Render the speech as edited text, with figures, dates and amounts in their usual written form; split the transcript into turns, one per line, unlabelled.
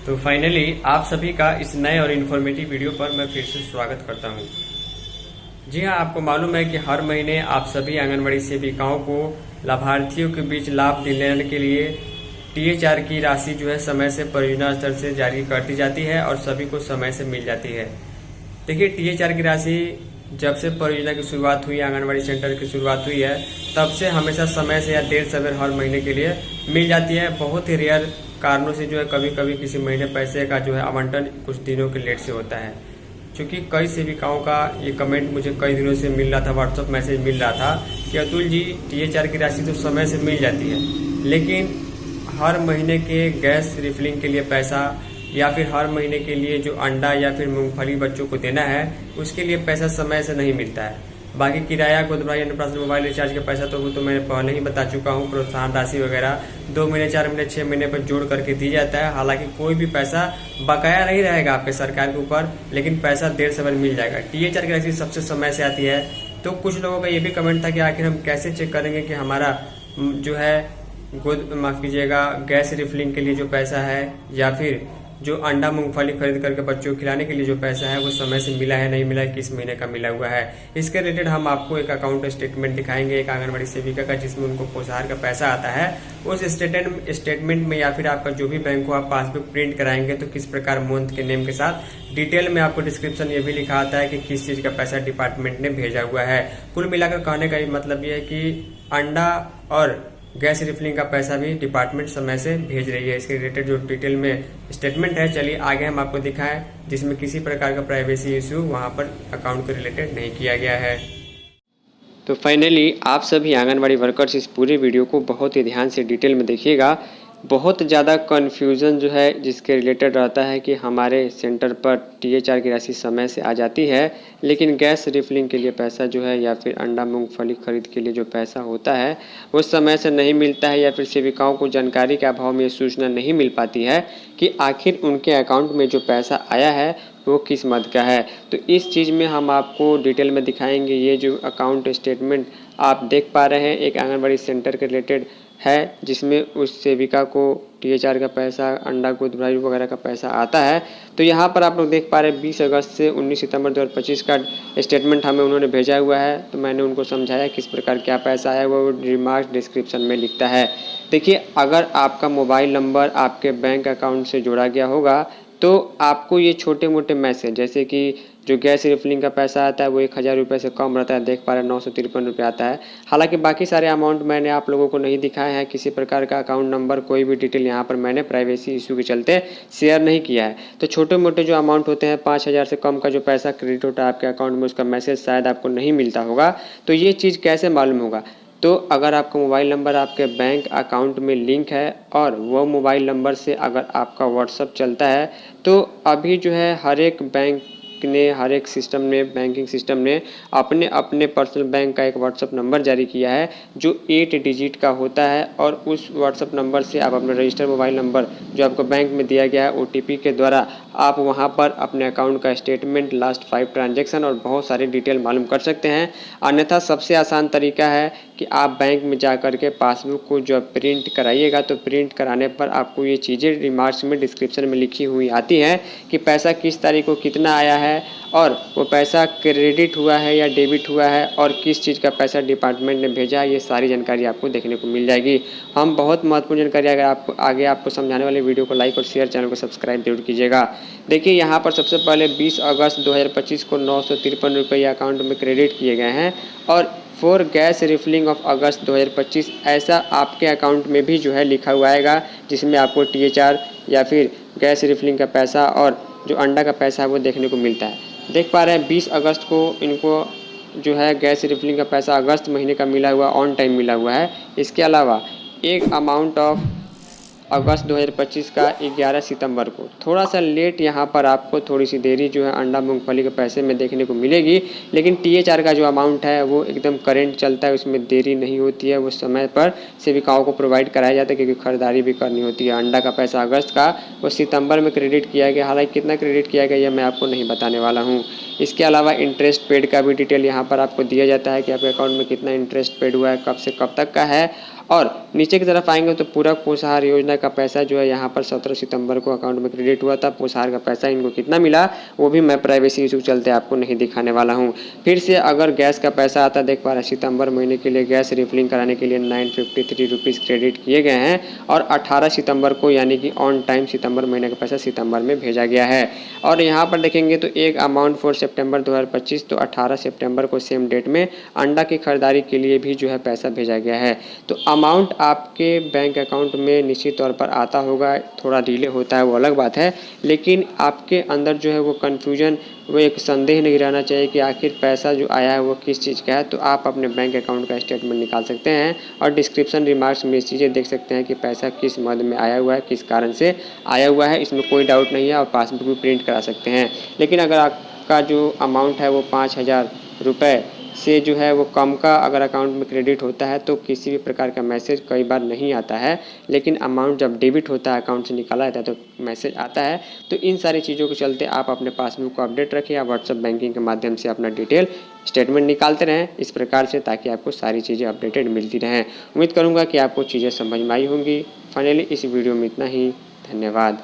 तो फाइनली आप सभी का इस नए और इन्फॉर्मेटिव वीडियो पर मैं फिर से स्वागत करता हूं। जी हां, आपको मालूम है कि हर महीने आप सभी आंगनबाड़ी सेविकाओं को लाभार्थियों के बीच लाभ दिलाने के लिए THR की राशि जो है समय से परियोजना स्तर से जारी कर दी जाती है और सभी को समय से मिल जाती है। देखिए, THR की राशि जब से परियोजना की शुरुआत हुई, आंगनबाड़ी सेंटर की शुरुआत हुई है, तब से हमेशा समय से या देर सवेर हर महीने के लिए मिल जाती है। बहुत ही रेयर कारणों से जो है कभी कभी किसी महीने पैसे का जो है आवंटन कुछ दिनों के लेट से होता है। क्योंकि कई सेविकाओं का ये कमेंट मुझे कई दिनों से मिल रहा था, व्हाट्सअप मैसेज मिल रहा था कि अतुल जी, THR की राशि तो समय से मिल जाती है, लेकिन हर महीने के गैस रिफिलिंग के लिए पैसा या फिर हर महीने के लिए जो अंडा या फिर मूंगफली बच्चों को देना है उसके लिए पैसा समय से नहीं मिलता है। बाकी किराया, गोदभराई, अन्नप्राशन, मोबाइल रिचार्ज का पैसा तो वो तो मैंने पहले ही बता चुका हूँ। प्रोत्साहन राशि वगैरह 2 महीने, 4 महीने, 6 महीने पर जोड़ करके दी जाता है। हालांकि कोई भी पैसा बकाया नहीं रहेगा आपके सरकार के ऊपर, लेकिन पैसा देर सवेर मिल जाएगा। THR की राशि सबसे समय से आती है। तो कुछ लोगों का ये भी कमेंट था कि आखिर हम कैसे चेक करेंगे कि हमारा जो है माफ कीजिएगा, गैस रिफिलिंग के लिए जो पैसा है या फिर जो अंडा मूंगफली खरीद करके बच्चों को खिलाने के लिए जो पैसा है वो समय से मिला है, नहीं मिला है, किस महीने का मिला हुआ है। इसके रिलेटेड हम आपको एक अकाउंट स्टेटमेंट दिखाएंगे एक आंगनबाड़ी सेविका का, जिसमें उनको पोषाहार का पैसा आता है। उस स्टेटमेंट में या फिर आपका जो भी बैंक हो, आप पासबुक प्रिंट कराएंगे तो किस प्रकार मंथ के नेम के साथ डिटेल में आपको डिस्क्रिप्शन ये भी लिखा आता है कि किस चीज का पैसा डिपार्टमेंट ने भेजा हुआ है। कुल मिलाकर कहने का मतलब ये है कि अंडा और गैस रिफिलिंग का पैसा भी डिपार्टमेंट समय से भेज रही है। इसके रिलेटेड जो डिटेल में स्टेटमेंट है, चलिए आगे हम आपको दिखाएं, जिसमें किसी प्रकार का प्राइवेसी इश्यू वहां पर अकाउंट के रिलेटेड नहीं किया गया है। तो फाइनली आप सभी आंगनबाड़ी वर्कर्स इस पूरे वीडियो को बहुत ही ध्यान से डिटेल में देखिएगा। बहुत ज़्यादा कन्फ्यूज़न जो है जिसके रिलेटेड रहता है कि हमारे सेंटर पर THR की राशि समय से आ जाती है, लेकिन गैस रिफिलिंग के लिए पैसा जो है या फिर अंडा मूंगफली खरीद के लिए जो पैसा होता है वो समय से नहीं मिलता है, या फिर सेविकाओं को जानकारी के अभाव में ये सूचना नहीं मिल पाती है कि आखिर उनके अकाउंट में जो पैसा आया है वो किस मद का है। तो इस चीज़ में हम आपको डिटेल में दिखाएंगे। ये जो अकाउंट स्टेटमेंट आप देख पा रहे हैं एक आंगनबाड़ी सेंटर के रिलेटेड है, जिसमें उस सेविका को THR का पैसा, अंडा गोदभराई वगैरह का पैसा आता है। तो यहाँ पर आप लोग देख पा रहे हैं 20 अगस्त से 19 सितंबर 2025 का स्टेटमेंट हमें उन्होंने भेजा हुआ है। तो मैंने उनको समझाया किस प्रकार क्या पैसा आया, वो रिमार्क डिस्क्रिप्शन में लिखता है। देखिए, अगर आपका मोबाइल नंबर आपके बैंक अकाउंट से जोड़ा गया होगा तो आपको ये छोटे मोटे मैसेज, जैसे कि जो गैस रिफिलिंग का पैसा आता है वो 1000 रुपये से कम रहता है, देख पा रहे हैं 953 रुपये आता है। हालांकि बाकी सारे अमाउंट मैंने आप लोगों को नहीं दिखाए हैं। किसी प्रकार का अकाउंट नंबर, कोई भी डिटेल यहाँ पर मैंने प्राइवेसी इशू के चलते शेयर नहीं किया है। तो छोटे मोटे जो अमाउंट होते हैं, 5000 से कम का जो पैसा क्रेडिट होता है आपके अकाउंट में, उसका मैसेज शायद आपको नहीं मिलता होगा। तो ये चीज़ कैसे मालूम होगा? तो अगर आपका मोबाइल नंबर आपके बैंक अकाउंट में लिंक है और वो मोबाइल नंबर से अगर आपका व्हाट्सअप चलता है, तो अभी जो है हर एक बैंक ने, हर एक सिस्टम ने, बैंकिंग सिस्टम ने अपने अपने पर्सनल बैंक का एक व्हाट्सअप नंबर जारी किया है जो 8 डिजिट का होता है। और उस व्हाट्सअप नंबर से आप अपना रजिस्टर्ड मोबाइल नंबर जो आपको बैंक में दिया गया है OTP के द्वारा आप वहां पर अपने अकाउंट का स्टेटमेंट, लास्ट 5 ट्रांजैक्शन और बहुत सारी डिटेल मालूम कर सकते हैं। अन्यथा सबसे आसान तरीका है कि आप बैंक में जा कर के पासबुक को जो प्रिंट कराइएगा, तो प्रिंट कराने पर आपको ये चीज़ें रिमार्क्स में, डिस्क्रिप्शन में लिखी हुई आती हैं कि पैसा किस तारीख को कितना आया है और वो पैसा क्रेडिट हुआ है या डेबिट हुआ है और किस चीज़ का पैसा डिपार्टमेंट ने भेजा है। ये सारी जानकारी आपको देखने को मिल जाएगी। हम बहुत महत्वपूर्ण जानकारी अगर आपको आगे आपको समझाने वाले वीडियो को लाइक और शेयर, चैनल को सब्सक्राइब जरूर कीजिएगा। देखिए, यहाँ पर सबसे पहले 20 अगस्त 2025 को 953 रुपये अकाउंट में क्रेडिट किए गए हैं और फॉर गैस रिफिलिंग ऑफ अगस्त 2025 ऐसा आपके अकाउंट में भी जो है लिखा हुआ आएगा, जिसमें आपको THR या फिर गैस रिफिलिंग का पैसा और जो अंडा का पैसा है वो देखने को मिलता है। देख पा रहे हैं 20 अगस्त को इनको जो है गैस रिफिलिंग का पैसा अगस्त महीने का मिला हुआ, ऑन टाइम मिला हुआ है। इसके अलावा एक अमाउंट ऑफ अगस्त 2025 का 11 सितंबर को थोड़ा सा लेट यहाँ पर आपको थोड़ी सी देरी जो है अंडा मूंगफली के पैसे में देखने को मिलेगी, लेकिन THR का जो अमाउंट है वो एकदम करेंट चलता है, उसमें देरी नहीं होती है। वो समय पर सेविकाओं को प्रोवाइड कराया जाता है, क्योंकि खरीदारी भी करनी होती है। अंडा का पैसा अगस्त का वो सितंबर में क्रेडिट किया गया, हालांकि कितना क्रेडिट किया गया ये मैं आपको नहीं बताने वाला हूँ। इसके अलावा इंटरेस्ट पेड का भी डिटेल यहाँ पर आपको दिया जाता है कि आपके अकाउंट में कितना इंटरेस्ट पेड हुआ है, कब से कब तक का है और नीचे की तरफ आएंगे तो पूरक पोषाहार योजना का पैसा जो है यहाँ पर 17 सितंबर को अकाउंट में क्रेडिट हुआ था। पोषाहार का पैसा इनको कितना मिला वो भी मैं प्राइवेसी इशू चलते आपको नहीं दिखाने वाला हूँ। फिर से अगर गैस का पैसा आता देख पा रहे हैं, सितंबर महीने के लिए गैस रिफिलिंग कराने के लिए 953 रुपीज़ क्रेडिट किए गए हैं और 18 सितंबर को यानी कि ऑन टाइम सितंबर महीने का पैसा सितंबर में भेजा गया है। और यहाँ पर देखेंगे तो एक अमाउंट फॉर सितंबर 2025 तो 18 सितंबर को सेम डेट में अंडा की खरीदारी के लिए भी जो है पैसा भेजा गया है। तो अमाउंट आपके बैंक अकाउंट में निश्चित तौर पर आता होगा, थोड़ा डिले होता है वो अलग बात है, लेकिन आपके अंदर जो है वो कन्फ्यूजन, वो एक संदेह नहीं रहना चाहिए कि आखिर पैसा जो आया है वो किस चीज़ का है। तो आप अपने बैंक अकाउंट का स्टेटमेंट निकाल सकते हैं और डिस्क्रिप्शन रिमार्क्स में चीज़ें देख सकते हैं कि पैसा किस मद में आया हुआ है, किस कारण से आया हुआ है, इसमें कोई डाउट नहीं है। और पासबुक भी प्रिंट करा सकते हैं। लेकिन अगर आपका जो अमाउंट है वो 5,000 रुपये से जो है वो कम का अगर अकाउंट में क्रेडिट होता है तो किसी भी प्रकार का मैसेज कई बार नहीं आता है, लेकिन अमाउंट जब डेबिट होता है अकाउंट से निकाला जाता है तो मैसेज आता है। तो इन सारी चीज़ों के चलते आप अपने पासबुक को अपडेट रखिए या व्हाट्सएप बैंकिंग के माध्यम से अपना डिटेल स्टेटमेंट निकालते रहें इस प्रकार से, ताकि आपको सारी चीज़ें अपडेटेड मिलती रहें। उम्मीद करूँगा कि आपको चीज़ें समझ में आई होंगी। फाइनली इस वीडियो में इतना ही। धन्यवाद।